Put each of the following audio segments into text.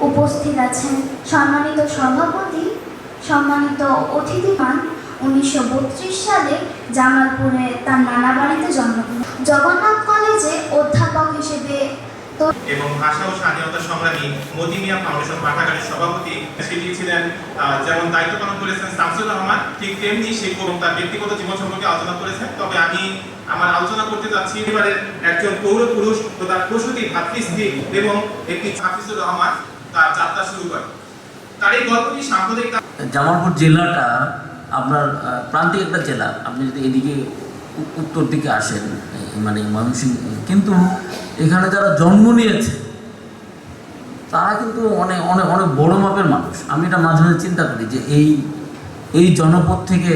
উপস্থিত আছেন সম্মানিত সভাপতি, সম্মানিত অতিথিগণ। 1932 সালে জামালপুরে তার নানা বাড়িতে জন্মগ্রহণ। জগন্নাথ কলেজে অধ্যাপক হিসেবে এবং ভাষা ও স্বাধীনতা সংগ্রামী মতি মিয়া ফাউন্ডেশন পাঠাগারের সভাপতি সেটি ছিলেন। যেমন দায়িত্ব পালন করেছেন শামসুর রহমান, ঠিক তেমনি সেই তার ব্যক্তিগত জীবন সম্পর্কে আলোচনা করেছেন। তবে আমি আমার আলোচনা করতে যাচ্ছি এবারের একজন পৌরপুরুষ ও তার প্রসূতি ভাতৃস্ত্রী এবং একটি হাফিজুর রহমান তার যাত্রা শুরু করেন। তার এই গল্পটি সাম্প্রদায়িক। জামালপুর জেলাটা আপনার প্রান্তিক একটা জেলা। আপনি যদি এদিকে উত্তর দিকে আসেন, মানে ময়মনসিংহ, কিন্তু এখানে যারা জন্ম নিয়েছে তারা কিন্তু অনেক অনেক অনেক বড় মাপের মানুষ। আমি এটা মাঝে মাঝে চিন্তা করি যে এই জনপদ থেকে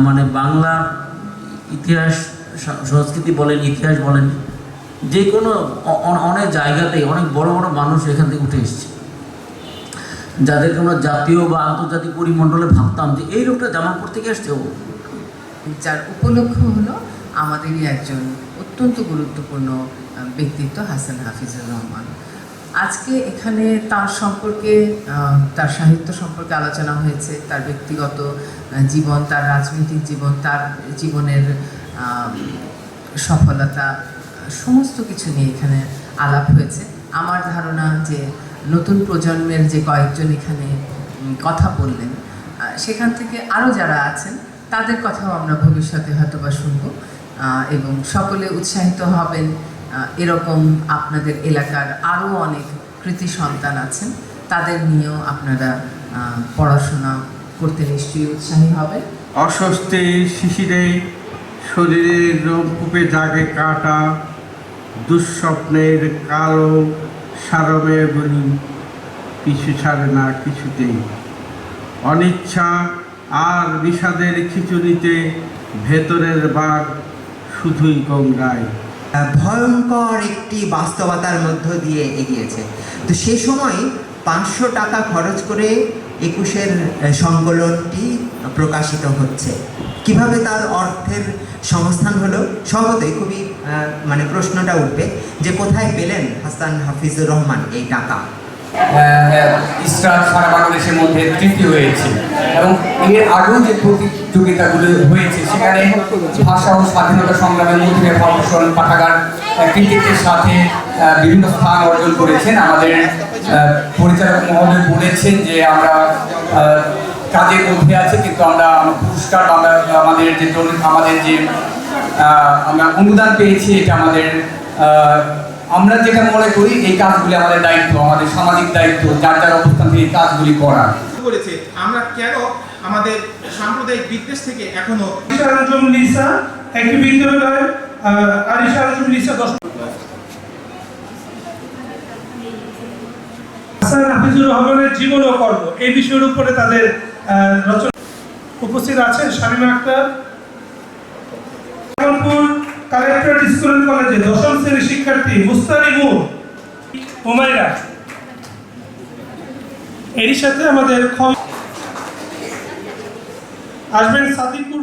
মানে বাংলার ইতিহাস সংস্কৃতি বলেন, ইতিহাস বলেন, যে কোনো অনেক জায়গাতেই অনেক বড় বড় মানুষ এখান থেকে উঠে এসছে, যাদেরকে আমরা জাতীয় বা আন্তর্জাতিক পরিমণ্ডলে ভাবতাম যে এই লোকটা জামালপুর থেকে আসছে। যার উপলক্ষ হলো আমাদেরই একজন অত্যন্ত গুরুত্বপূর্ণ ব্যক্তিত্ব হাসান হাফিজুর রহমান। আজকে এখানে তার সম্পর্কে, তার সাহিত্য সম্পর্কে আলোচনা হয়েছে, তার ব্যক্তিগত জীবন, তার রাজনৈতিক জীবন, তার জীবনের সফলতা, সমস্ত কিছু নিয়ে এখানে আলাপ হয়েছে। আমার ধারণা যে নতুন প্রজন্মের যে কয়েকজন এখানে কথা বললেন, সেখান থেকে আরও যারা আছেন তাদের কথাও আমরা ভবিষ্যতে হয়তো বা শুনব এবং সকলে উৎসাহিত হবেন। এরকম আপনাদের এলাকার আরও অনেক কৃতি সন্তান আছেন, তাদের নিয়েও আপনারা পড়াশোনা করতে নিশ্চয়ই উৎসাহী হবেন। অস্বস্তি শিশিরে শরীরের রোমকূপে জাগে কাটা, দুঃস্বপ্নের কালো সারমে বলি পিছু ছাড়ে না কিছুতেই। অনিচ্ছা আর বিষাদের খিচুড়িতে ভেতরের বাঘ শুধুই গঙ্গায়। ভয়ঙ্কর একটি বাস্তবতার মধ্য দিয়ে এগিয়েছে। তো সে সময় 500 টাকা খরচ করে 21-এর সংকলনটি প্রকাশিত হচ্ছে। কিভাবে তার অর্থের সংস্থান হলো? সহজেই খুবই মানে প্রশ্নটা উঠবে যে কোথায় পেলেন হাসান হাফিজুর রহমান এই টাকা? ইসরাত সারা বাংলাদেশের মধ্যে তৃতীয় হয়েছে এবং এর আগেও যে প্রতিযোগিতাগুলো হয়েছে সেখানে ভাষা ও স্বাধীনতা সংগ্রামের মধ্যে ফাউন্ডেশন পাঠাগার কৃতিত্বের সাথে বিভিন্ন স্থান অর্জন করেছেন। আমাদের পরিচালক মহোদয় বলেছেন যে আমরা কাজের মধ্যে আছে, কিন্তু আমরা পুরস্কার আমাদের যে আমরা অনুদান পেয়েছি, এটা আমাদের আমরা যেটা মনে করি এই কাজগুলি আমাদের দায়িত্ব, আমাদের সামাজিক দায়িত্ব, যার যার অবস্থান থেকে এই কাজগুলি করা করেছে। আমরা কেন আমাদের সাম্প্রদায়িক বিদ্বেষ থেকে এখনো একটি বিদ্যালয় হাসান হাফিজুর রহমানের জীবন ও কর্ম এই বিষয়ের উপরে তাদের রচনা। উপস্থিত আছেন Shamima Akter, Jamalpur collectorate school and কলেজে 10ম শ্রেণীর শিক্ষার্থী মুস্তানি মুর হুমায়রা। এরই সাথে আমাদের আসবেন সাদিকুর।